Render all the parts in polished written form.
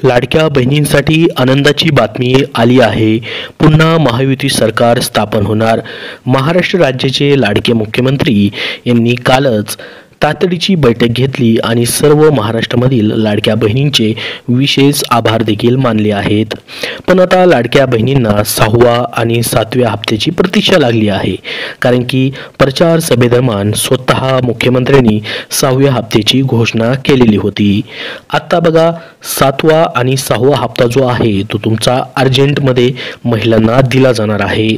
लाडक्या बहिणींसाठी आनंदाची बातमी आली आहे. पुन्हा महायुती सरकार स्थापन होणार. महाराष्ट्र राज्याचे लाडके मुख्यमंत्री यांनी कालच तातडीची बैठक घेतली आणि सर्व महाराष्ट्रामधील लाडक्या बहिणींचे विशेष आभार देखील मानले आहेत. पण आता लाडक्या बहिणींना 6व्या आणि 7व्या हप्त्याची प्रतीक्षा लागली आहे. कारण की प्रचार सभेदरम्यान स्वतः मुख्यमंत्र्यांनी 6व्या हप्त्याची घोषणा केलेली होती. आता बघा 7वा आणि 6वा हप्ता जो आहे तो तुमचा अर्जंटमध्ये महिलांना दिला जाणार आहे.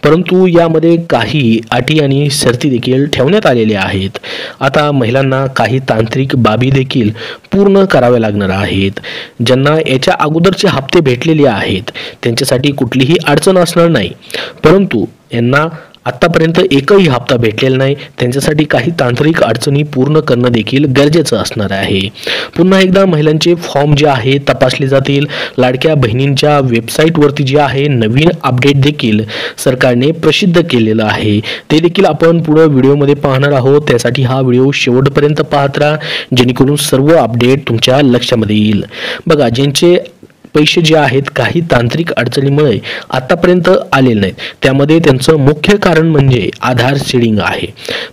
परंतु यामध्ये काही अटी आणि शर्ती देखील ठेवण्यात आलेल्या आहेत. आता महिलांना काही तांत्रिक बाबी देखील पूर्ण कराव्या लागणार आहेत. ज्यांना याच्या अगोदरचे हप्ते भेटलेले आहेत त्यांच्यासाठी कुठलीही अडचण असणार नाही. परंतु यांना आतापर्यंत एकही हप्ता भेटलेला नाही त्यांच्यासाठी काही तांत्रिक अडचणी पूर्ण करणं देखील गरजेचं असणार आहे. पुन्हा एकदा महिलांचे फॉर्म जे आहे तपासले जातील. लाडक्या बहिणींच्या वेबसाईटवरती जे आहे नवीन अपडेट देखील सरकारने प्रसिद्ध केलेलं आहे. ते देखील आपण पुढे व्हिडिओमध्ये पाहणार आहोत. त्यासाठी हा व्हिडिओ शेवटपर्यंत पाहत राहा जेणेकरून सर्व अपडेट तुमच्या लक्षामध्ये येईल. बघा ज्यांचे पैसे जे आहेत काही तांत्रिक अडचणीमुळे आतापर्यंत आलेले नाहीत त्यामध्ये त्यांचं मुख्य कारण म्हणजे आधार सीडिंग आहे.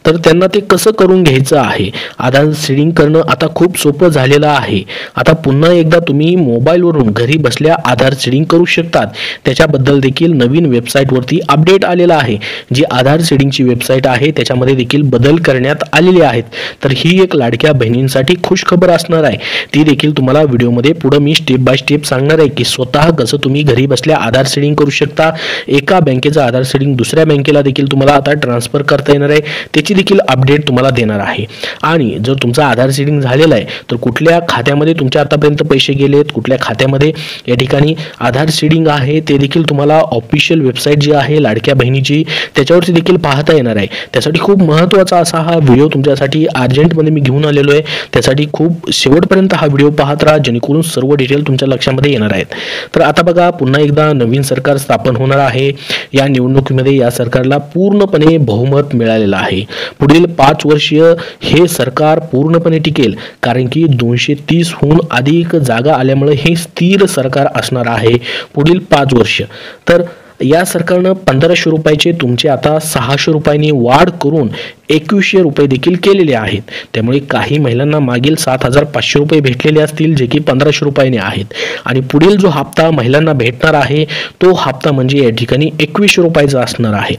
तर त्यांना ते कसं करून घ्यायचं आहे. आधार सीडिंग करणं आता खूप सोपं झालेलं आहे. आता पुन्हा एकदा तुम्ही मोबाईलवरून घरी बसल्या आधार सीडिंग करू शकतात. त्याच्याबद्दल देखील नवीन वेबसाईटवरती अपडेट आलेला आहे. जी आधार सीडिंगची वेबसाईट आहे त्याच्यामध्ये देखील बदल करण्यात आलेले आहेत. तर ही एक लाडक्या बहिणींसाठी खुश खबर असणार आहे. ती देखील तुम्हाला व्हिडिओमध्ये पुढे मी स्टेप बाय स्टेप सांगणार आहे की स्वतः कसं तुम्ही घरी बसल्या आधार सीडिंग करू शकता. एका बँकेचा आधार सीडिंग दुसऱ्या बँकेला देखील तुम्हाला आता ट्रान्सफर करता येणार आहे. त्याची देखील अपडेट तुम्हाला देणार आहे. आणि जर तुमचा आधार सीडिंग झालेला आहे तर कुठल्या खात्यामध्ये तुमच्या आतापर्यंत पैसे गेलेत, कुठल्या खात्यामध्ये या ठिकाणी आधार सीडिंग आहे ते देखील तुम्हाला ऑफिशियल वेबसाईट जी आहे लाडक्या बहिणीची त्याच्यावरती देखील पाहता येणार आहे. त्यासाठी खूप महत्त्वाचा असा हा व्हिडिओ तुमच्यासाठी अर्जंटमध्ये मी घेऊन आलेलो आहे. त्यासाठी खूप शेवटपर्यंत हा व्हिडिओ पाहत राहा जेणेकरून सर्व डिटेल तुमच्या लक्षामध्ये येणार आहेत. तर आता बघा पुन्हा एकदा नवीन सरकार स्थापन होणार आहे. या निवडणुकीमध्ये या सरकारला पूर्णपणे बहुमत मिळालेलं आहे. पुढील 5 वर्षीय हे सरकार पूर्णपणे टिकेल कारण की 230हून अधिक जागा आल्यामुळे हे स्थिर सरकार असणार आहे पुढील 5 वर्ष. तर या सरकारनं 1500 रुपयाचे तुमचे आता 600 रुपयांनी वाढ करून 2100 रुपये देखील केलेले आहेत. त्यामुळे काही महिलांना मागील 7500 रुपये भेटलेले असतील जे की 1500 रुपयाने आहेत. आणि पुढील जो हप्ता महिलांना भेटणार आहे तो हप्ता म्हणजे या ठिकाणी 2100 रुपयाचा असणार आहे.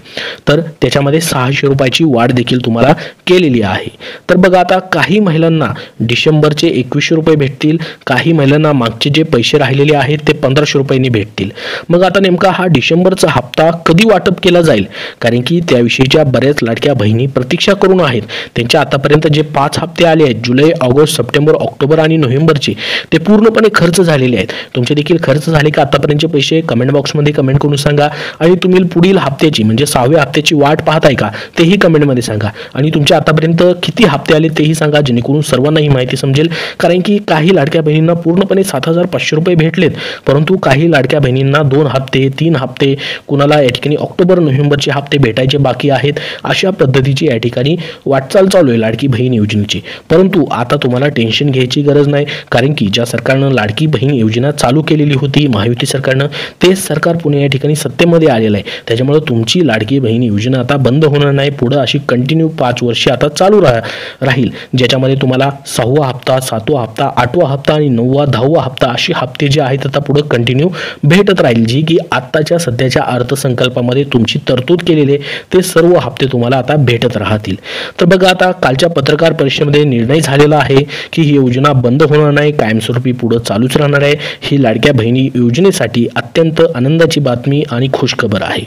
तर त्याच्यामध्ये 600 रुपयाची वाढ देखील तुम्हाला केलेली आहे. तर बघा आता काही महिलांना डिसेंबरचे 2100 रुपये भेटतील. काही महिलांना मागचे जे पैसे राहिलेले आहेत ते 1500 रुपयांनी भेटतील. मग आता नेमका हा डिसेंबरचा हप्ता कधी वाटप केला जाईल कारण की त्याविषयीच्या बऱ्याच लाडक्या बहिणी प्रतीक्षा करून आहेत. त्यांचे आतापर्यंत जे 5 हप्ते आले आहेत जुलै, ऑगस्ट, सप्टेंबर, ऑक्टोबर आणि नोव्हेंबरचे ते पूर्णपणे खर्च झालेले आहेत. तुमचे देखील खर्च झाले का आतापर्यंतचे पैसे कमेंट बॉक्समध्ये कमेंट करून सांगा. आणि तुम्ही पुढील हप्त्याची म्हणजे 6व्या हप्त्याची वाट पाहताय का तेही कमेंटमध्ये सांगा. आणि तुमच्या आतापर्यंत किती हप्ते आले तेही सांगा जेणेकरून सर्वांना ही माहिती समजेल. कारण की काही लाडक्या बहिणींना पूर्णपणे 7500 रुपये भेटलेत परंतु काही लाडक्या बहिणींना 2 हप्ते 3 हप्ते कुणाला या ठिकाणी ऑक्टोबर नोव्हेंबरचे हप्ते भेटायचे बाकी आहेत. अशा पद्धतीची या ठिकाणी वाटचाल चालू आहे लाडकी बहीण योजनेची. परंतु आता तुम्हाला टेन्शन घ्यायची गरज नाही कारण की ज्या सरकारनं लाडकी बहीण योजना चालू केलेली होती महायुती सरकारनं ते सरकार पुणे या ठिकाणी सत्तेमध्ये आलेलं आहे. त्याच्यामुळे तुमची लाडकी बहीण योजना आता बंद होणार नाही. पुढे अशी कंटिन्यू 5 वर्षे आता चालू राहील ज्याच्यामध्ये तुम्हाला 6वा हप्ता, 7वा हप्ता, 8वा हप्ता आणि 9वा 10वा हप्ता असे हप्ते जे आहेत आता पुढे कंटिन्यू भेटत राहील. जी की आत्ताच्या सध्याच्या अर्थसंकल्पामध्ये तुमची तरतूद केलेले ते सर्व हप्ते तुम्हाला आता भेटत राहतील. तर बघा आता कालच्या पत्रकार परिषदेमध्ये निर्णय झालेला आहे की ही योजना बंद होणार नाही, कायमस्वरूपी पुढे चालूच राहणार आहे. ही लाडक्या बहिणी योजनेसाठी अत्यंत आनंदाची बातमी आणि खुशखबर आहे.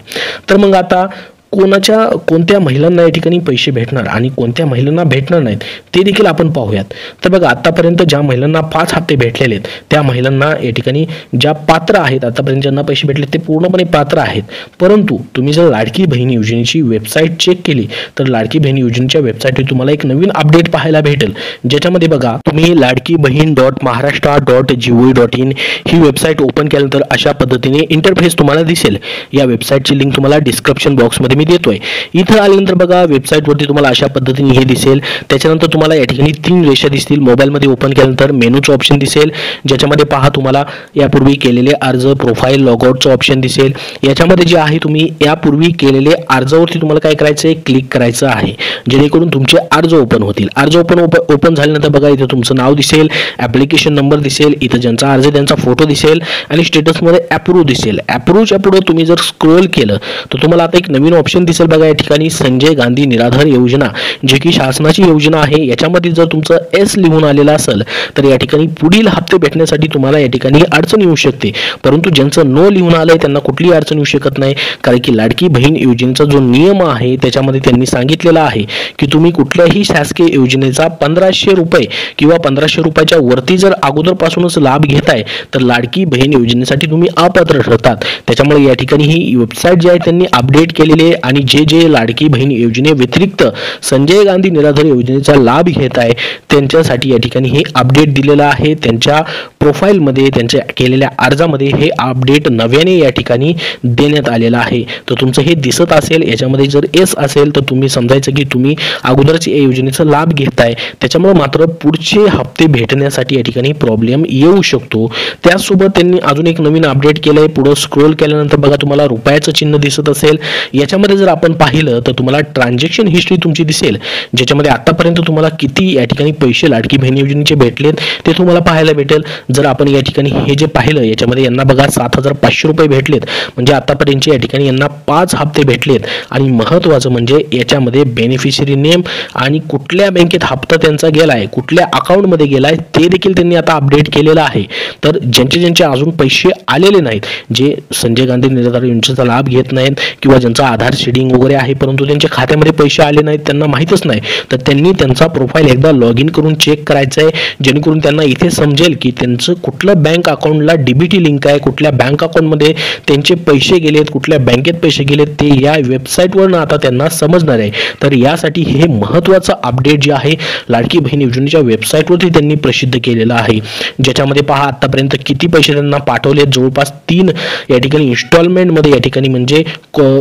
तर मग आता कोणत्या महिलांना या ठिकाणी पैसे भेटणार आणि कोणत्या महिलांना भेटणार नाहीत ते देखील आपण पाहूयात. तर बघा आतापर्यंत ज्या महिलांना 5 हप्ते भेटलेले आहेत त्या महिलांना या ठिकाणी ज्या पात्र आहेत आतापर्यंत ज्यांना पैसे भेटले ते पूर्णपणे पात्र आहेत. परंतु तुम्ही जर लाडकी बहीण योजनेची वेबसाईट चेक केली तर लाडकी बहीण योजनेच्या वेबसाईटवर तुम्हाला एक नवीन अपडेट पाहायला भेटेल ज्याच्यामध्ये बघा तुम्ही ladkibaheen.maharashtra.gov.in ही वेबसाईट ओपन केल्यानंतर अशा पद्धतीने इंटरफेस तुम्हाला दिसेल. या वेबसाईटची लिंक तुम्हाला डिस्क्रिप्शन बॉक्समध्ये मी देतोय. इथं आल्यानंतर बघा वेबसाईटवरती तुम्हाला अशा पद्धतीने हे दिसेल. त्याच्यानंतर तुम्हाला या ठिकाणी 3 रेषा दिसतील. मोबाईलमध्ये ओपन केल्यानंतर मेनूचं ऑप्शन दिसेल, ज्याच्यामध्ये पहा तुम्हाला यापूर्वी केलेले अर्ज, प्रोफाईल, लॉगआउटचं ऑप्शन दिसेल. याच्यामध्ये जे आहे तुम्ही यापूर्वी केलेले अर्जावरती तुम्हाला काय करायचं आहे, क्लिक करायचं आहे, जेणेकरून तुमचे अर्ज ओपन होतील. अर्ज ओपन झाल्यानंतर बघा इथं तुमचं नाव दिसेल, ॲप्लिकेशन नंबर दिसेल, इथं ज्यांचा अर्ज त्यांचा फोटो दिसेल आणि स्टेटसमध्ये अप्रूव्ह दिसेल. अप्रूव्हच्या पुढे तुम्ही जर स्क्रोल केलं तर तुम्हाला आता एक नवीन ऑप्शन दिसेल बघा या ठिकाणी, संजय गांधी निराधार योजना, जी की शासनाची योजना आहे. याच्यामध्ये जर तुमचं एस लिहून आलेलं असेल तर या ठिकाणी पुढील हप्ते भेटण्यासाठी तुम्हाला या ठिकाणी अडचण येऊ शकते. परंतु ज्यांचं नो लिहून आलंय त्यांना कुठलीही अडचण येऊ शकत नाही, कारण की लाडकी बहीण योजनेचा जो नियम आहे त्याच्यामध्ये त्यांनी सांगितलेलं आहे की तुम्ही कुठल्याही शासकीय योजनेचा 1500 रुपये किंवा 1500 रुपयाच्या वरती जर अगोदरपासूनच लाभ घेताय तर लाडकी बहीण योजनेसाठी तुम्ही अपात्र ठरतात. त्याच्यामुळे या ठिकाणी ही वेबसाईट जी आहे त्यांनी अपडेट केलेली आहे आणि जे लाडकी बहीण योजने व्यतिरिक्त संजय गांधी निराधार योजनेचा लाभ घेत आहे त्यांच्यासाठी या ठिकाणी हे अपडेट दिलेलं आहे. त्यांच्या प्रोफाईलमध्ये त्यांच्या केलेल्या अर्जामध्ये हे अपडेट नव्याने या ठिकाणी देण्यात आलेलं आहे. तर तुमचं हे दिसत असेल, याच्यामध्ये जर एस असेल तर तुम्ही समजायचं की तुम्ही अगोदरच या योजनेचा लाभ घेताय. त्याच्यामुळे मात्र पुढचे हप्ते भेटण्यासाठी या ठिकाणी प्रॉब्लेम येऊ शकतो. त्याचसोबत त्यांनी अजून एक नवीन अपडेट केलंय. पुढे स्क्रोल केल्यानंतर बघा तुम्हाला रुपयाचं चिन्ह दिसत असेल. याच्यामध्ये जर आपण पाहिलं तर तुम्हाला ट्रान्झॅक्शन हिस्ट्री तुमची दिसेल, ज्याच्यामध्ये आतापर्यंत तुम्हाला किती या ठिकाणी पैसे लाडकी बहीण योजनेचे भेटलेत ते तुम्हाला पाहायला भेटेल. जर आपण या ठिकाणी हे जे पाहिलं याच्यामध्ये यांना बघा 7500 रुपये भेटलेत, म्हणजे आतापर्यंत या ठिकाणी यांना 5 हप्ते भेटलेत. आणि महत्त्वाचं म्हणजे याच्यामध्ये बेनिफिशरी नेम आणि कुठल्या बँकेत हप्ता त्यांचा गेलाय, कुठल्या अकाउंटमध्ये गेलाय ते देखील त्यांनी आता अपडेट केलेलं आहे. तर ज्यांचे अजून पैसे आलेले नाहीत, जे संजय गांधी निराधार योजनेचा लाभ घेत नाहीत किंवा ज्यांचा आधार शेडिंग वगैरे आहे परंतु त्यांच्या खात्यामध्ये पैसे आले नाहीत, त्यांना माहीतच नाही, तर त्यांनी त्यांचा प्रोफाईल एकदा लॉग इन करून चेक करायचं आहे, जेणेकरून त्यांना इथे समजेल की त्यांचं कुठलं बँक अकाउंटला डीबीटी लिंक आहे, कुठल्या बँक अकाउंटमध्ये त्यांचे पैसे गेलेत, कुठल्या बँकेत पैसे गेलेत ते या वेबसाईटवरून आता त्यांना समजणार आहे. तर यासाठी हे महत्त्वाचं अपडेट जे आहे लाडकी बहीण योजनेच्या वेबसाईटवरती त्यांनी प्रसिद्ध केलेलं आहे, ज्याच्यामध्ये पहा आतापर्यंत किती पैसे त्यांना पाठवलेत. जवळपास 3 या ठिकाणी इन्स्टॉलमेंटमध्ये या ठिकाणी म्हणजे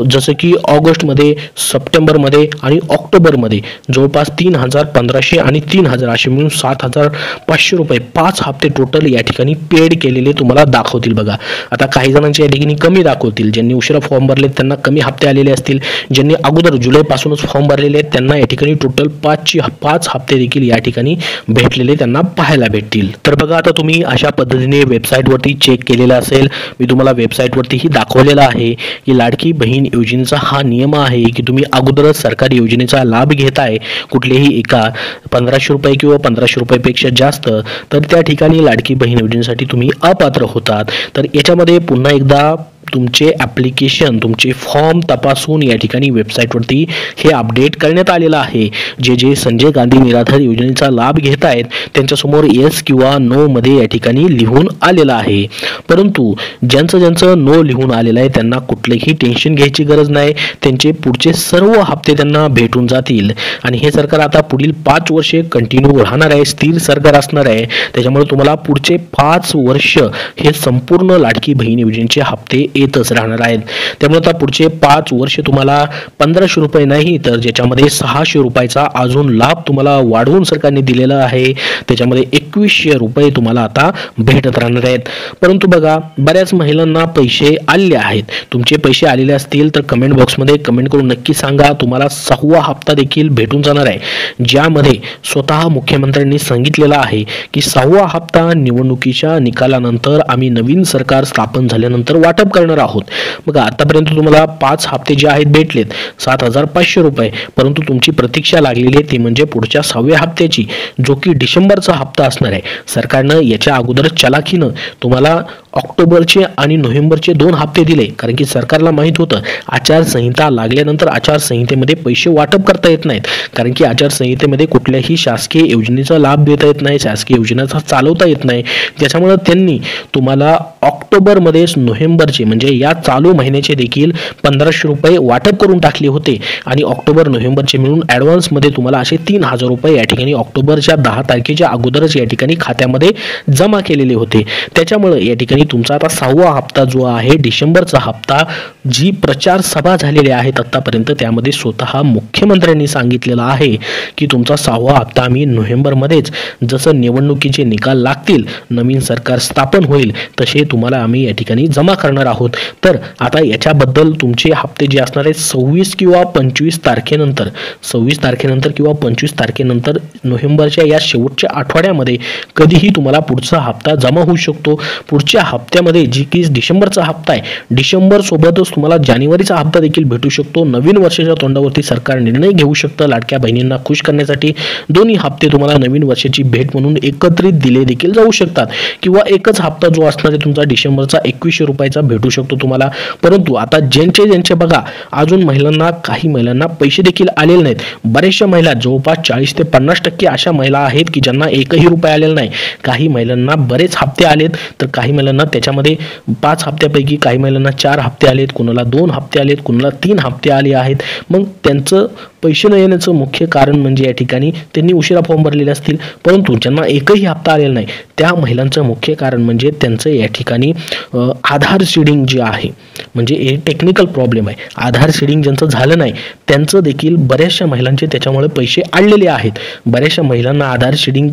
जसं की ऑगस्टमध्ये, सप्टेंबरमध्ये आणि ऑक्टोबरमध्ये जवळपास 3000, 1500 आणि 3000 असे मिळून 7500 रुपये 5 हप्ते टोटल या ठिकाणी पेड केलेले तुम्हाला दाखवतील बघा. आता काही जणांचे या ठिकाणी कमी दाखवतील, ज्यांनी उशिरा फॉर्म भरले त्यांना कमी हप्ते आलेले असतील, ज्यांनी अगोदर जुलैपासूनच फॉर्म भरलेले आहेत त्यांना या ठिकाणी टोटल 5 हप्ते देखील या ठिकाणी भेटलेले त्यांना पाहायला भेटतील. तर बघा आता तुम्ही अशा पद्धतीने वेबसाईटवरती चेक केलेला असेल, मी तुम्हाला वेबसाईटवरतीही दाखवलेला आहे की लाडकी बहीण योजनेचा हा नियम आहे की तुम्ही अगोदरच सरकारी योजनेचा लाभ घेताय कुठलेही एका 1500 रुपये किंवा 1500 रुपयापेक्षा जास्त, तर त्या ठिकाणी लाडकी बहीण योजनेसाठी तुम्ही अपात्र होतात. तर याच्यामध्ये पुन्हा एकदा तुमचे ॲप्लिकेशन, तुमचे फॉर्म तपासून या ठिकाणी वेबसाईटवरती हे अपडेट करण्यात आलेलं आहे. जे संजय गांधी निराधार योजनेचा लाभ घेत आहेत त्यांच्यासमोर येस किंवा नो मध्ये या ठिकाणी लिहून आलेलं आहे. परंतु ज्यांचं नो लिहून आलेलं आहे त्यांना कुठलेही टेन्शन घ्यायची गरज नाही, त्यांचे पुढचे सर्व हप्ते त्यांना भेटून जातील. आणि हे सरकार आता पुढील 5 वर्षे कंटिन्यू राहणार आहे, स्थिर सरकार असणार आहे. त्याच्यामुळे तुम्हाला पुढचे 5 वर्ष हे संपूर्ण लाडकी बहीण योजनेचे हप्ते येतच राहणार आहेत. त्यामुळे आता पुढचे 5 वर्ष तुम्हाला 1500 रुपये नाही तर ज्याच्यामध्ये 600 रुपयाचा अजून लाभ तुम्हाला वाढवून सरकारने दिलेला आहे, त्याच्यामध्ये 2100 रुपये तुम्हाला आता भेटत राहणार आहेत. परंतु बघा बऱ्याच महिलांना पैसे आलेले आहेत, तुमचे पैसे आलेले असतील तर कमेंट बॉक्समध्ये कमेंट करून नक्की सांगा. तुम्हाला 6वा हप्ता देखील भेटून जाणार आहे, ज्यामध्ये स्वतः मुख्यमंत्र्यांनी सांगितलेलं आहे की 6वा हप्ता निवडणुकीच्या निकालानंतर आम्ही नवीन सरकार स्थापन झाल्यानंतर वाटप करणार आहोत. बघा आतापर्यंत तुम्हाला 5 हप्ते जे आहेत भेटलेत 7500 रुपये, परंतु तुमची प्रतीक्षा लागलेली आहे ती म्हणजे पुढच्या 6व्या हप्त्याची, जो की डिसेंबरचा हप्ता असणार आहे. सरकारनं याच्या अगोदर चलाखीनं तुम्हाला ऑक्टोबरचे आणि नोव्हेंबरचे 2 हप्ते दिले, कारण की सरकारला माहित होतं आचारसंहिता लागल्यानंतर आचारसंहितेमध्ये पैसे वाटप करता येत नाहीत, कारण की आचारसंहितेमध्ये कुठल्याही शासकीय योजनेचा लाभ देता येत नाही, शासकीय योजनेचा चालवता येत नाही. त्याच्यामुळे त्यांनी तुम्हाला ऑक्टोबरमध्ये नोव्हेंबरचे म्हणजे या चालू महिन्याचे देखील 1500 रुपये वाटप करून टाकले होते आणि ऑक्टोबर नोव्हेंबरचे मिळून ॲडव्हान्समध्ये तुम्हाला असे 3000 रुपये या ठिकाणी ऑक्टोबरच्या 10 तारखेच्या अगोदरच या ठिकाणी खात्यामध्ये जमा केलेले होते. त्याच्यामुळे या ठिकाणी ठिकाणी तुमचा आता 6वा हप्ता जो आहे डिसेंबरचा हप्ता, जी प्रचार सभा झालेल्या आहेत आतापर्यंत, त्यामध्ये स्वतः मुख्यमंत्र्यांनी सांगितलेलं आहे की तुमचा 6वा हप्ता आम्ही नोव्हेंबरमध्येच, जसं निवडणुकीचे निकाल लागतील, नवीन सरकार स्थापन होईल, तसे तुम्हाला आम्ही या ठिकाणी जमा करणार आहोत. तर आता याच्याबद्दल तुमचे हप्ते जे असणार आहेत 26 किंवा 25 तारखेनंतर, 26 तारखेनंतर किंवा 25 तारखेनंतर नोव्हेंबरच्या या शेवटच्या आठवड्यामध्ये कधीही तुम्हाला पुढचा हप्ता जमा होऊ शकतो. पुढच्या हप्त्यामध्ये जी की डिसेंबरचा हप्ता आहे, डिसेंबर सोबतच तुम्हाला जानेवारीचा हप्ता देखील भेटू शकतो. नवीन वर्षाच्या तोंडावरती सरकार निर्णय घेऊ शकतं लाडक्या बहिणींना खुश करण्यासाठी. दोन्ही हप्ते तुम्हाला नवीन वर्षाची भेट म्हणून एकत्रित दिले देखील जाऊ शकतात, किंवा एकच हप्ता जो असणार आहे तुमचा डिसेंबरचा 2100 रुपयाचा भेटू शकतो तुम्हाला. परंतु आता ज्यांचे बघा, अजून महिलांना, काही महिलांना पैसे देखील आलेले नाहीत. बऱ्याचशा महिला, जवळपास 40 ते 50% अशा महिला आहेत की ज्यांना एकही रुपया आलेला नाही. काही महिलांना बरेच हप्ते आलेत, तर काही महिलांना त्याच्यामध्ये 5 हप्त्यापैकी काही महिलांना 4 हप्ते आलेत, कुणाला 2 हप्ते आलेत, कुणाला 3 हप्ते आले आहेत. मग त्यांचं पैसे न येण्याचं मुख्य कारण म्हणजे या ठिकाणी त्यांनी उशिरा फॉर्म भरलेले असतील. परंतु ज्यांना एकही हप्ता आलेला नाही, त्या महिलांचं मुख्य कारण म्हणजे त्यांचं या ठिकाणी आधार सीडिंग जे आहे, म्हणजे हे टेक्निकल प्रॉब्लेम आहे. आधार सीडिंग ज्यांचं झालं नाही त्यांचं देखील बऱ्याचशा महिलांचे त्याच्यामुळे पैसे आलेले आहेत. बऱ्याचशा महिलांना आधार सीडिंग,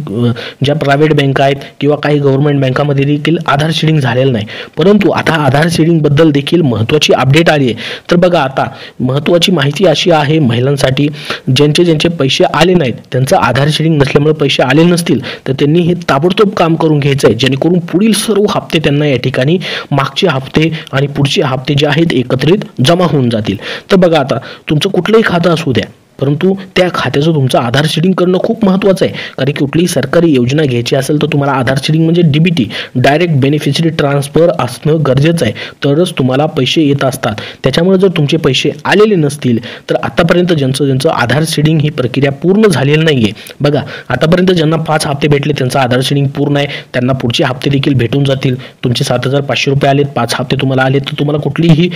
ज्या प्रायव्हेट बँका आहेत किंवा काही गव्हर्नमेंट बँकामध्ये देखील आधार सीडिंग झालेलं नाही. परंतु आता आधार सीडिंगबद्दल देखील महत्त्वाची अपडेट आली आहे. तर बघा, आता महत्त्वाची माहिती अशी आहे महिलांसाठी, ज्यांचे पैसे आले नाहीत, त्यांचं आधार सीडिंग नसल्यामुळे पैसे आले नसतील, तर त्यांनी हे ताबडतोब काम करून घ्यायचं आहे, जेणेकरून पुढील सर्व हप्ते त्यांना या ठिकाणी मागचे हप्ते आणि पुढचे हप्ते जे आहेत एकत्रित जमा होऊन जातील. तर बघा, आता तुमचं कुठलंही खातं असू द्या, परंतु त्या खात्याचं तुमचं आधार सीडिंग करणं खूप महत्त्वाचं आहे. कारण की कुठलीही सरकारी योजना घ्यायची असेल तर तुम्हाला आधार सीडिंग म्हणजे DBT, डायरेक्ट बेनिफिशरी ट्रान्सफर असणं गरजेचं आहे, तरच तुम्हाला पैसे येत असतात. त्याच्यामुळे जर तुमचे पैसे आलेले नसतील, तर आतापर्यंत ज्यांचं आधार सीडिंग ही प्रक्रिया पूर्ण झालेली नाही आहे. बघा, आतापर्यंत ज्यांना 5 हप्ते भेटले त्यांचं आधार सीडिंग पूर्ण आहे, त्यांना पुढचे हप्ते देखील भेटून जातील. तुमचे 7,500 रुपये आलेत, 5 हप्ते तुम्हाला आलेत, तर तुम्हाला कुठलीही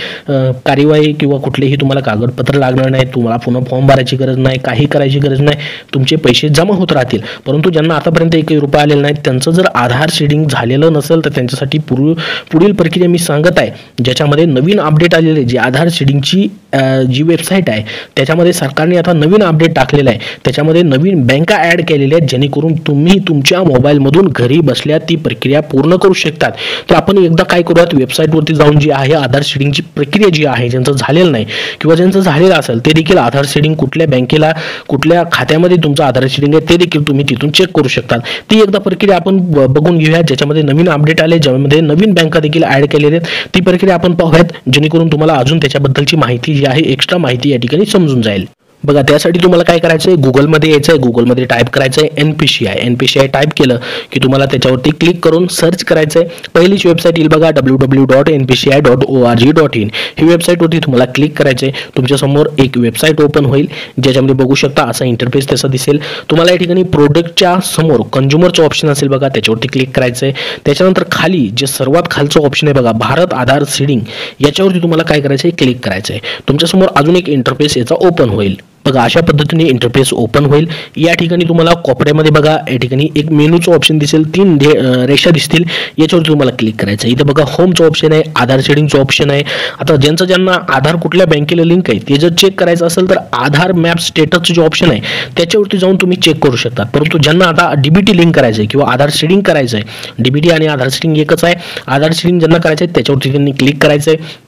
कार्यवाही किंवा कुठलेही तुम्हाला कागदपत्र लागणार नाही, तुम्हाला पुन्हा फॉर्म भरायची गरज नाही, काही करायची गरज नाही, तुमचे पैसे जमा होत राहतील. परंतु ज्यांना आतापर्यंत एकही रुपया आलेला नाही, त्यांचं जर आधार सीडिंग झालेलं नसेल, तर त्यांच्यासाठी पुढील प्रक्रिया मी सांगत आहे, ज्याच्यामध्ये नवीन अपडेट आलेले, जी आधार सीडिंगची जी वेबसाईट आहे त्याच्यामध्ये सरकारने आता नवीन अपडेट टाकलेलं आहे. त्याच्यामध्ये नवीन बँका ॲड केलेल्या आहेत, जेणेकरून तुम्ही तुमच्या मोबाईलमधून घरी बसल्या ती प्रक्रिया पूर्ण करू शकतात. तर आपण एकदा काय करूयात, वेबसाईटवरती जाऊन जी आहे आधार सीडिंगची प्रक्रिया जी आहे, ज्यांचं झालेलं नाही किंवा ज्यांचं झालेलं असेल ते देखील आधार सीडिंग कुठल्या बँकेला, कुठल्या खात्यामध्ये तुमचं आधार सीडिंग आहे ते देखील तुम्ही तिथून चेक करू शकता. ती एकदा प्रक्रिया आपण बघून घेऊया, ज्याच्यामध्ये नवीन अपडेट आले, ज्यामध्ये नवीन बँका देखील ॲड केलेल्या आहेत. ती प्रक्रिया आपण पाहूयात, जेणेकरून तुम्हाला अजून त्याच्याबद्दलची माहिती जी आहे, एक्स्ट्रा माहिती या ठिकाणी समजून जाईल. बघा, त्यासाठी तुम्हाला काय करायचं आहे, गुगलमध्ये यायचं आहे, गुगलमध्ये टाईप करायचं आहे NPCI टाईप केलं की तुम्हाला त्याच्यावरती क्लिक करून सर्च करायचं आहे. पहिलीच वेबसाईट येईल बघा, www.npci.org.in. ही वेबसाईटवरती तुम्हाला क्लिक करायचं आहे. तुमच्यासमोर एक वेबसाईट ओपन होईल, ज्याच्यामध्ये बघू शकता असा इंटरफेस त्याचा दिसेल. तुम्हाला या ठिकाणी प्रोडक्टच्या समोर कंझ्युमरचं ऑप्शन असेल बघा, त्याच्यावरती क्लिक करायचं आहे. त्याच्यानंतर खाली जे सर्वात खालचं ऑप्शन आहे बघा, भारत आधार सीडिंग, याच्यावरती तुम्हाला काय करायचं आहे, क्लिक करायचं आहे. तुमच्यासमोर अजून एक इंटरफेस याचा ओपन होईल. बघा, अशा पद्धतीने इंटरफेस ओपन होईल. या ठिकाणी तुम्हाला कोपऱ्यामध्ये बघा, या ठिकाणी एक मेनूचं ऑप्शन दिसेल, 3 रेषा दिसतील, याच्यावरती तुम्हाला क्लिक करायचं आहे. इथं बघा होमचं ऑप्शन आहे, आधार सीडिंगचं ऑप्शन आहे. आता ज्यांना आधार कुठल्या बँकेला लिंक आहे ते जर चेक करायचं असेल तर आधार मॅप स्टेटसचं जे ऑप्शन आहे त्याच्यावरती जाऊन तुम्ही चेक करू शकता. परंतु ज्यांना आता DBT लिंक करायचं आहे किंवा आधार सीडिंग करायचं आहे, DBT आणि आधार सीडिंग एकच आहे, आधार सीडिंग ज्यांना करायचं आहे त्याच्यावरती त्यांनी क्लिक करायचं आहे.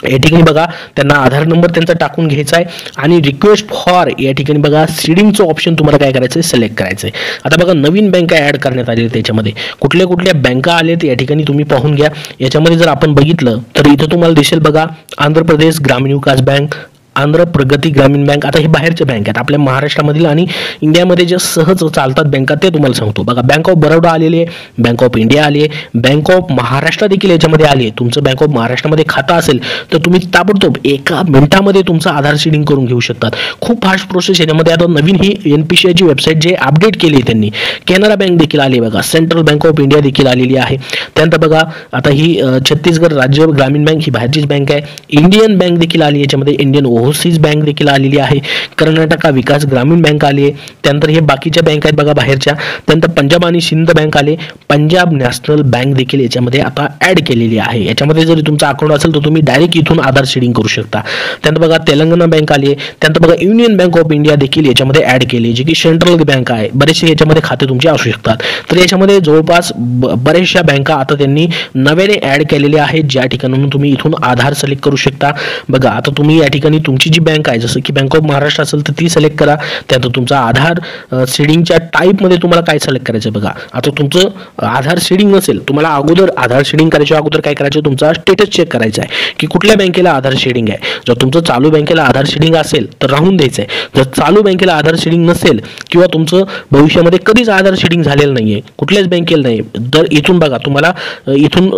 या ठिकाणी बघा, त्यांना आधार नंबर त्यांचा टाकून घ्यायचा आहे आणि रिक्वेस्ट फॉर या ठिकाणी बघा सीडिंगचं ऑप्शन तुम्हाला काय करायचं आहे, सिलेक्ट करायचं आहे. आता बघा, नवीन बँका ॲड करण्यात आलेल्या, त्याच्यामध्ये कुठल्या बँका आलेत या ठिकाणी तुम्ही पाहून घ्या. याच्यामध्ये जर आपण बघितलं तर इथं तुम्हाला दिसेल बघा, आंध्र प्रदेश ग्रामीण विकास बँक, आंध्र प्रगती ग्रामीण बँक. आता हे बाहेरच्या बँक आहेत, आपल्या महाराष्ट्रामधील आणि इंडियामध्ये ज्या सहज चालतात बँका ते तुम्हाला सांगतो. बघा, बँक ऑफ बरोडा आलेली आहे, बँक ऑफ इंडिया आली आहे, बँक ऑफ महाराष्ट्र देखील याच्यामध्ये आली आहे. तुमचं बँक ऑफ महाराष्ट्रामध्ये खातं असेल तर तुम्ही ताबडतोब 1 मिनिटामध्ये तुमचं आधार सीडिंग करून घेऊ शकतात. खूप फास्ट प्रोसेस याच्यामध्ये. आता नवीन ही NPCIची वेबसाईट जे अपडेट केली आहे त्यांनी, कॅनरा बँक देखील आली बघा, सेंट्रल बँक ऑफ इंडिया देखील आलेली आहे. त्यानंतर बघा, आता ही छत्तीसगड राज्य ग्रामीण बँक ही बाहेरचीच बँक आहे. इंडियन बँक देखील आली याच्यामध्ये, इंडियन ओव्हरसीज बँक देखील आलेली आहे, कर्नाटका विकास ग्रामीण बँक आली आहे, त्यानंतर हे बाकीच्या बँक आहेत बघा बाहेरच्या, त्यानंतर पंजाब आणि सिंध बँक आले, पंजाब नॅशनल बँक देखील याच्यामध्ये आता ऍड केलेली आहे. याच्यामध्ये जरी तुमचा अकाउंट असेल तर तुम्ही डायरेक्ट इथून आधार शेडिंग करू शकता. त्यानंतर बघा तेलंगणा बँक आली आहे, त्यानंतर बघा युनियन बँक ऑफ इंडिया देखील याच्यामध्ये ऍड केली, जी की सेंट्रल बँक आहे. बरेचसे याच्यामध्ये खाते तुमचे असू शकतात. तर याच्यामध्ये जवळपास बऱ्याचशा बँका आता त्यांनी नव्याने ऍड केलेल्या आहेत, ज्या ठिकाणाहून तुम्ही इथून आधार सिलेक्ट करू शकता. बघा आता तुम्ही या ठिकाणी तुमची जी बँक आहे, जसं की बँक ऑफ महाराष्ट्र असेल तर ती सिलेक्ट करा. त्यानंतर तुमचा आधार शेडिंगच्या टाईपमध्ये तुम्हाला काय सिलेक्ट करायचं बघा. आता तुमचं आधार शेडिंग नसेल, तुम्हाला अगोदर आधार शेडिंग करायच्या अगोदर काय करायचं, तुमचा स्टेटस चेक करायचा आहे की कुठल्या बँकेला आधार शेडिंग आहे. जर तुमचं चालू बँकेला आधार शेडिंग असेल तर राहून द्यायचं आहे. जर चालू बँकेला आधार शेडिंग नसेल किंवा तुमचं भविष्यामध्ये कधीच आधार शेडिंग झालेलं नाहीये, कुठल्याच बँकेला नाही, तर इथून बघा तुम्हाला इथून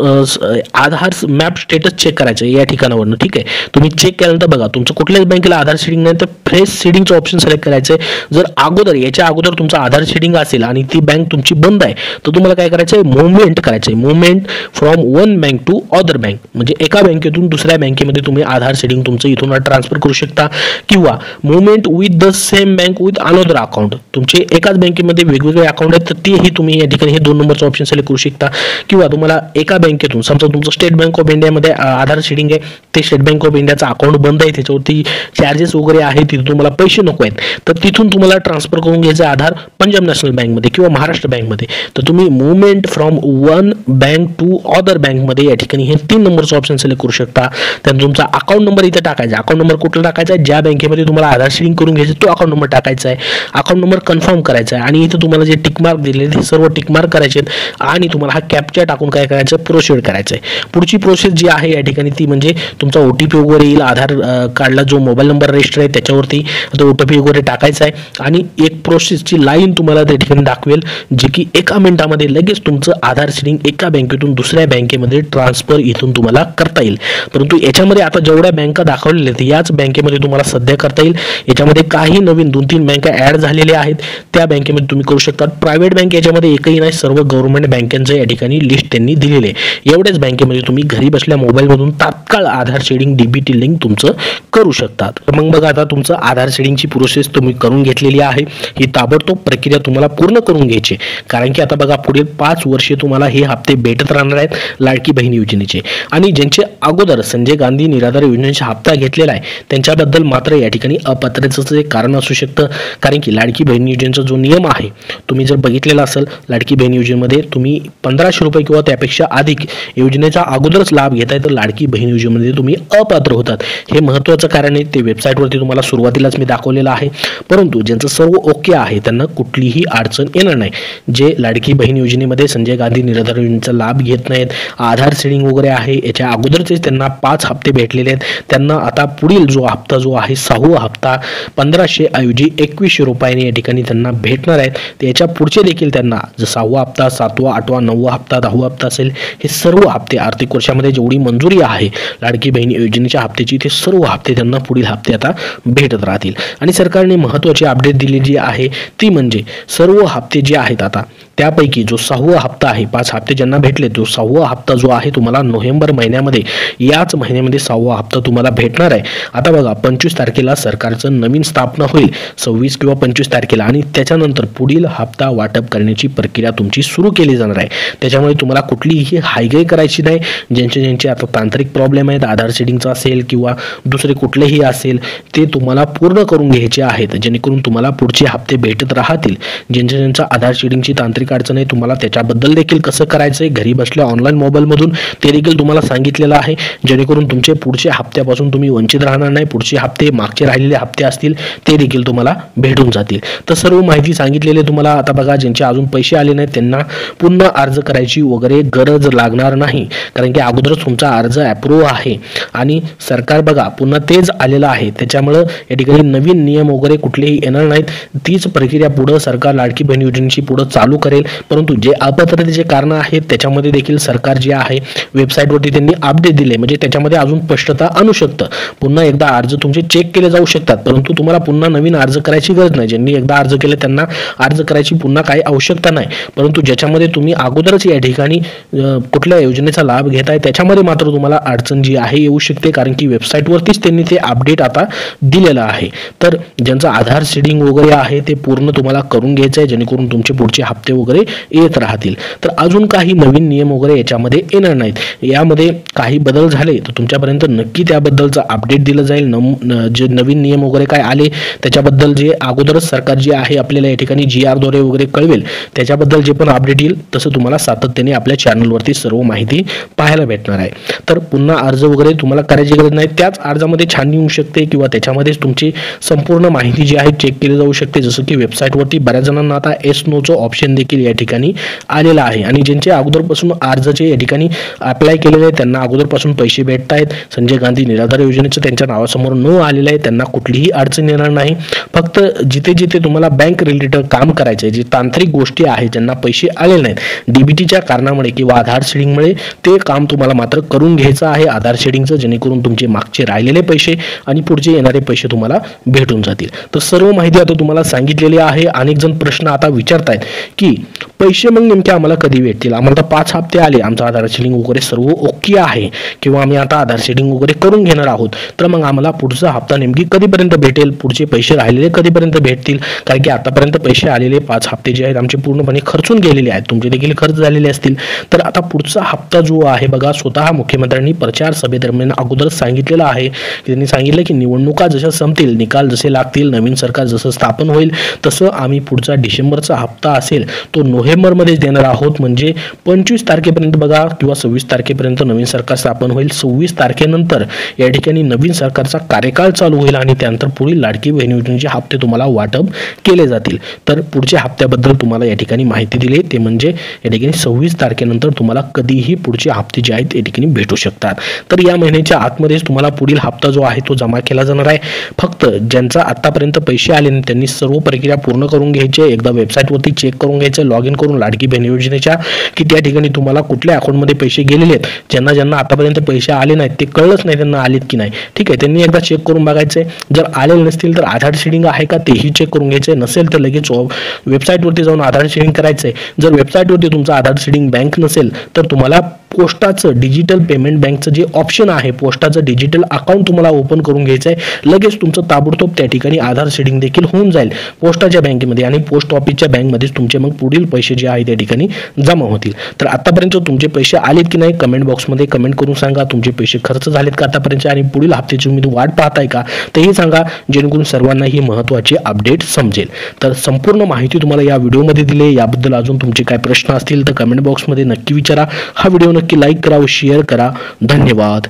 आधार मॅप स्टेटस चेक करायचं आहे या ठिकाणावरून. ठीक आहे, तुम्ही चेक केल्यानंतर बघा तुमचं कुठल्याच बँकेला आधार शेडिंग नाही तर फ्रेश शेडिंगचं ऑप्शन सिलेक्ट करायचं आहे. जर अगोदर याच्या अगोदर तुमचं आधार शेडिंग असेल आणि ती बँक तुमची बंद आहे तर तुम्हाला काय करायचं आहे, मुवमेंट करायचं आहे. Movement from one bank to other bank, म्हणजे एका बँकेतून दुसऱ्या बँकेमध्ये तुम्ही आधार शेडिंग तुमचं इथून ट्रान्सफर करू शकता. किंवा movement with the same bank with another account, तुमचे एकाच बँकेमध्ये वेगवेगळे अकाउंट आहेत तर तेही तुम्ही या ठिकाणी हे 2 नंबरचं ऑप्शन सिलेक्ट करू शकता. किंवा तुम्हाला एका बँकेतून समजा तुमचं स्टेट बँक ऑफ इंडियामध्ये आधार शेडिंग आहे, ते स्टेट बँक ऑफ इंडियाचं अकाउंट बंद आहे, त्याच्यावरती चार्जेस वगैरे आहेत, तिथे तुम्हाला पैसे नको आहेत, तर तिथून तुम्हाला ट्रान्सफर करून घ्यायचं आधार पंजाब नॅशनल बँकमध्ये किंवा महाराष्ट्र बँकमध्ये, तर तुम्ही movement from one bank to other बँकमध्ये या ठिकाणी हे 3 नंबरचं ऑप्शन सिलेक्ट करू शकता. त्यानंतर तुमचा अकाउंट नंबर इथे टाकायचा. अकाउंट नंबर कुठला टाकायचा आहे, ज्या बँकेमध्ये तुम्हाला आधार शेडिंग करून घ्यायचं तो अकाउंट नंबर टाकायचा आहे. अकाउंट नंबर कन्फर्म करायचा आहे आणि इथे तुम्हाला जे टिक मार्क दिलेले ते सर्व टिक मार्क करायचे आहेत आणि तुम्हाला हा कॅप्चा टाकून काय करायचं, प्रोसीड करायचं आहे. पुढची प्रोसेस जी आहे या ठिकाणी ती म्हणजे तुमचा OTP वगैरे येईल, आधार कार्डला जो मोबाईल नंबर रजिस्टर आहे त्याच्यावरती तो OTP वगैरे टाकायचा आहे आणि एक प्रोसेसची लाईन तुम्हाला त्या ठिकाणी दाखवेल, जे की 1 मिनिटामध्ये लगेच तुमचं आधार शेडिंग एका बँकेतून दुसऱ्या बँकेमध्ये ट्रान्सफर इथून तुम्हाला करता येईल. परंतु याच्यामध्ये आता जेवढ्या बँका दाखवलेल्या आहेत याच बँकेमध्ये तुम्हाला सध्या करता येईल. याच्यामध्ये काही नवीन 2-3 बँका ऍड झालेल्या आहेत, त्या बँकेमध्ये तुम्ही करू शकता. प्रायव्हेट बँक याच्यामध्ये एकही नाही, सर्व गव्हर्नमेंट बँकांचं या ठिकाणी लिस्ट त्यांनी दिलेली आहे. एवढ्याच बँकेमध्ये तुम्ही घरी बसल्या मोबाईलमधून तात्काळ आधार शेडिंग DBT लिंक तुमचं करू शकतात. मग बघा आता तुमचं आधार शेडिंगची प्रोसेस तुम्ही करून घेतलेली आहे. ही ताबडतोब प्रक्रिया तुम्हाला पूर्ण करून घ्यायची, कारण की आता बघा पुढील 5 वर्षे तुम्हाला हे हप्ते भेटत राहणार आहेत लाडकी बहीण योजनेचे. आणि ज्यांचे अगोदर संजय गांधी निराधार योजनेचा हप्ता घेतलेला आहे त्यांच्याबद्दल मात्र या ठिकाणी अपात्रतेचं एक कारण असू शकतं, कारण की लाडकी बहीण योजनेचा जो नियम आहे तुम्ही जर बघितलेला असेल, लाडकी बहीण योजनेमध्ये तुम्ही 1500 रुपये किंवा त्यापेक्षा अधिक योजनेचा अगोदरच लाभ घेताय तर लाडकी बहीण योजनेमध्ये तुम्ही अपात्र होतात. हे महत्त्वाचं कारण आहे, ते वेबसाईटवरती तुम्हाला सुरुवातीलाच मी दाखवलेलं आहे. परंतु ज्यांचं सर्व ओके आहे त्यांना कुठलीही अडचण येणार नाही. जे लाडकी बहीण योजनेमध्ये संजय गांधी निराधार योजनेचा लाभ घेत नाहीत, आधार शेडिंग वगैरे आहे, याच्या अगोदरचे त्यांना 5 हप्ते भेटलेले आहेत, त्यांना आता पुढील जो हप्ता जो आहे 6वा हप्ता 1500 ऐवजी 2100 रुपयाने या ठिकाणी त्यांना भेटणार आहेत. त्याच्या पुढचे देखील त्यांना जर 6वा हप्ता, 7वा, 8वा, 9वा हप्ता, 10वा हप्ता असेल, हे सर्व हप्ते आर्थिक वर्षामध्ये जेवढी मंजुरी आहे लाडकी बहीण योजनेच्या हप्त्याची ते सर्व हप्ते त्यांना पुढील हप्ते आता भेटत राहतील. आणि सरकारने महत्त्वाची अपडेट दिलेली आहे ती म्हणजे सर्व हप्ते जे आहेत आता त्यापैकी जो 6वा हप्ता आहे, 5 हप्ते ज्यांना भेटले, जो 6वा हप्ता जो आहे तुम्हाला नोव्हेंबर महिन्यामध्ये, याच महिन्यामध्ये 6वा हप्ता तुम्हाला भेटणार आहे. आता बघा 25 तारखेला सरकारचं नवीन स्थापना होईल, 26 किंवा 25 तारखेला, आणि त्याच्यानंतर पुढील हप्ता वाटप करण्याची प्रक्रिया तुमची सुरू केली जाणार आहे. त्याच्यामुळे तुम्हाला कुठलीही हायगाई करायची नाही. ज्यांचे आता तांत्रिक प्रॉब्लेम आहेत, आधार शेडिंगचा असेल किंवा दुसरे कुठलेही असेल, ते तुम्हाला पूर्ण करून घ्यायचे आहेत, जेणेकरून तुम्हाला पुढचे हप्ते भेटत राहतील. ज्यांच्या आधार शेडिंगची तांत्रिक अडचण आहे तुम्हाला त्याच्याबद्दल देखील कसं करायचंय घरी बसल्या ऑनलाईन मोबाईलमधून ते देखील तुम्हाला सांगितलेलं आहे, जेणेकरून तुमचे पुढच्या हप्त्यापासून तुम्ही वंचित राहणार नाही. पुढचे हप्ते, मागचे राहिलेले हप्ते असतील ते देखील तुम्हाला भेटून जातील. तर सर्व माहिती सांगितलेली तुम्हाला. आता बघा ज्यांचे अजून पैसे आले नाहीत त्यांना पुन्हा अर्ज करायची वगैरे गरज लागणार नाही, कारण की अगोदरच तुमचा अर्ज अप्रूव्ह आहे आणि सरकार बघा पुन्हा तेच आलेलं आहे. त्याच्यामुळे या ठिकाणी नवीन नियम वगैरे कुठलेही येणार नाहीत. तीच प्रक्रिया पुढे सरकार लाडकी बहीण योजनेची पुढे चालू करेल. चालेल, परंतु जे अपात्रतेचे कारण आहेत त्याच्यामध्ये देखील सरकार जे आहे वेबसाईटवरती त्यांनी अपडेट दिले, म्हणजे त्याच्यामध्ये अजून स्पष्टता आणू शकतं. पुन्हा एकदा अर्ज तुमचे चेक केले जाऊ शकतात, परंतु तुम्हाला पुन्हा नवीन अर्ज करायची गरज नाही. ज्यांनी एकदा अर्ज केले त्यांना अर्ज करायची पुन्हा काही आवश्यकता नाही. परंतु ज्याच्यामध्ये तुम्ही अगोदरच या ठिकाणी कुठल्या योजनेचा लाभ घेताय त्याच्यामध्ये मात्र तुम्हाला अडचण जी आहे येऊ शकते, कारण की वेबसाईटवरतीच त्यांनी ते अपडेट आता दिलेलं आहे. तर ज्यांचं आधार सीडिंग वगैरे आहे ते पूर्ण तुम्हाला करून घ्यायचं आहे, जेणेकरून तुमचे पुढचे हप्ते वगैरे येत राहतील. तर अजून काही नवीन नियम वगैरे याच्यामध्ये येणार नाहीत. यामध्ये काही बदल झाले तर तुमच्यापर्यंत नक्की त्याबद्दलचं अपडेट दिलं जाईल. जे नवीन नियम वगैरे काय आले त्याच्याबद्दल जे अगोदरच सरकार जे आहे आपल्याला या ठिकाणी GR द्वारे वगैरे कळवेल, त्याच्याबद्दल जे पण अपडेट येईल तसं तुम्हाला सातत्याने आपल्या चॅनलवरती सर्व माहिती पाहायला भेटणार आहे. तर पुन्हा अर्ज वगैरे तुम्हाला करायची गरज नाही. त्याच अर्जामध्ये छाननी होऊ शकते किंवा त्याच्यामध्येच तुमची संपूर्ण माहिती जी आहे चेक केली जाऊ शकते. जसं की वेबसाईटवरती बऱ्याच जणांना आता येस नोचं ऑप्शन देखील या ठिकाणी आलेलं आहे, आणि ज्यांचे अगोदरपासून अर्जाचे या ठिकाणी अप्लाय केलेले आहे त्यांना अगोदरपासून पैसे भेटत आहेत. संजय गांधी निराधार योजनेचं त्यांच्या नावासमोर न आलेलं आहे, त्यांना कुठलीही अडचण येणार नाही. फक्त जिथे जिथे तुम्हाला बँक रिलेटेड काम करायचं आहे, जे तांत्रिक गोष्टी आहेत, ज्यांना पैसे आलेले नाहीत DBTच्या कारणामुळे किंवा आधार शेडिंगमुळे, ते काम तुम्हाला मात्र करून घ्यायचं आहे आधार शेडिंगचं, जेणेकरून तुमचे मागचे राहिलेले पैसे आणि पुढचे येणारे पैसे तुम्हाला भेटून जातील. तर सर्व माहिती आता तुम्हाला सांगितलेली आहे. अनेक जण प्रश्न आता विचारतायत की पैसे मग नेमके आम्हाला कधी भेटतील, आम्हाला तर 5 हप्ते आले, आमचं आधार शेडिंग वगैरे सर्व ओके आहे किंवा आम्ही आता आधार शेडिंग वगैरे करून घेणार आहोत, तर मग आम्हाला पुढचा हप्ता नेमकी कधीपर्यंत भेटेल, पुढचे पैसे राहिलेले कधीपर्यंत भेटतील. कारण की आतापर्यंत पैसे आलेले 5 हप्ते जे आहेत आमचे पूर्णपणे खर्चून गेलेले आहेत, तुमचे देखील खर्च झालेले असतील. तर आता पुढचा हप्ता जो आहे बघा, स्वतः मुख्यमंत्र्यांनी प्रचार सभेदरम्यान अगोदरच सांगितलेलं आहे. त्यांनी सांगितलं की निवडणुका जशा संपतील, निकाल जसे लागतील, नवीन सरकार जसं स्थापन होईल, तसं आम्ही पुढचा डिसेंबरचा हप्ता असेल तो नोव्हेंबरमध्येच देणार आहोत. म्हणजे 25 तारखेपर्यंत बघा किंवा 26 तारखेपर्यंत नवीन सरकार स्थापन होईल. 26 तारखेनंतर या ठिकाणी नवीन सरकारचा कार्यकाळ चालू होईल आणि त्यानंतर पुढील लाडकी बहीण योजनेचे हप्ते तुम्हाला वाटप केले जातील. तर पुढच्या हप्त्याबद्दल तुम्हाला या ठिकाणी माहिती दिली, ते म्हणजे या ठिकाणी 26 तारखेनंतर तुम्हाला कधीही पुढचे हप्ते जे आहेत या ठिकाणी भेटू शकतात. तर या महिन्याच्या आतमध्येच तुम्हाला पुढील हप्ता जो आहे तो जमा केला जाणार आहे. फक्त ज्यांचा आतापर्यंत पैसे आले नाही त्यांनी सर्व प्रक्रिया पूर्ण करून घ्यायची. एकदा वेबसाईटवरती चेक करून घ्यायचं, लॉग इन करून लाडकी बहीण योजनेच्या, की त्या ठिकाणी तुम्हाला कुठल्या अकाउंटमध्ये पैसे गेलेले आहेत. ज्यांना आतापर्यंत पैसे आले नाहीत ते कळलंच नाही त्यांना आलेत की नाही, ठीक आहे, त्यांनी एकदा चेक करून बघायचंय. जर आलेले नसतील तर आधार शेडिंग आहे का तेही चेक करून घ्यायचंय. नसेल तर लगेच वेबसाईटवरती जाऊन आधार शेडिंग करायचंय. जर वेबसाईटवरती तुमचं आधार शेडिंग बँक नसेल तर तुम्हाला पोस्टाचं डिजिटल पेमेंट बँकचं जे ऑप्शन आहे, पोस्टाचं डिजिटल अकाउंट तुम्हाला ओपन करून घ्यायचं आहे. लगेच तुमचं ताबडतोब त्या ठिकाणी आधार शेडिंग देखील होऊन जाईल पोस्टाच्या बँकेमध्ये, आणि पोस्ट ऑफिसच्या बँकमध्येच तुमचे मग पुढील पैसे जे आहेत त्या ठिकाणी जमा होतील. तर आतापर्यंत तुमचे पैसे आलेत की नाही कमेंट बॉक्समध्ये कमेंट करून सांगा. तुमचे पैसे खर्च झालेत का आतापर्यंत, आणि पुढील हप्त्याची तुम्ही वाट पाहताय का तेही सांगा, जेणेकरून सर्वांना ही महत्त्वाची अपडेट समजेल. तर संपूर्ण माहिती तुम्हाला या व्हिडिओमध्ये दिली. याबद्दल अजून तुमचे काय प्रश्न असतील तर कमेंट बॉक्समध्ये नक्की विचारा. हा व्हिडिओ नक्की लाईक करा व शेअर करा. धन्यवाद.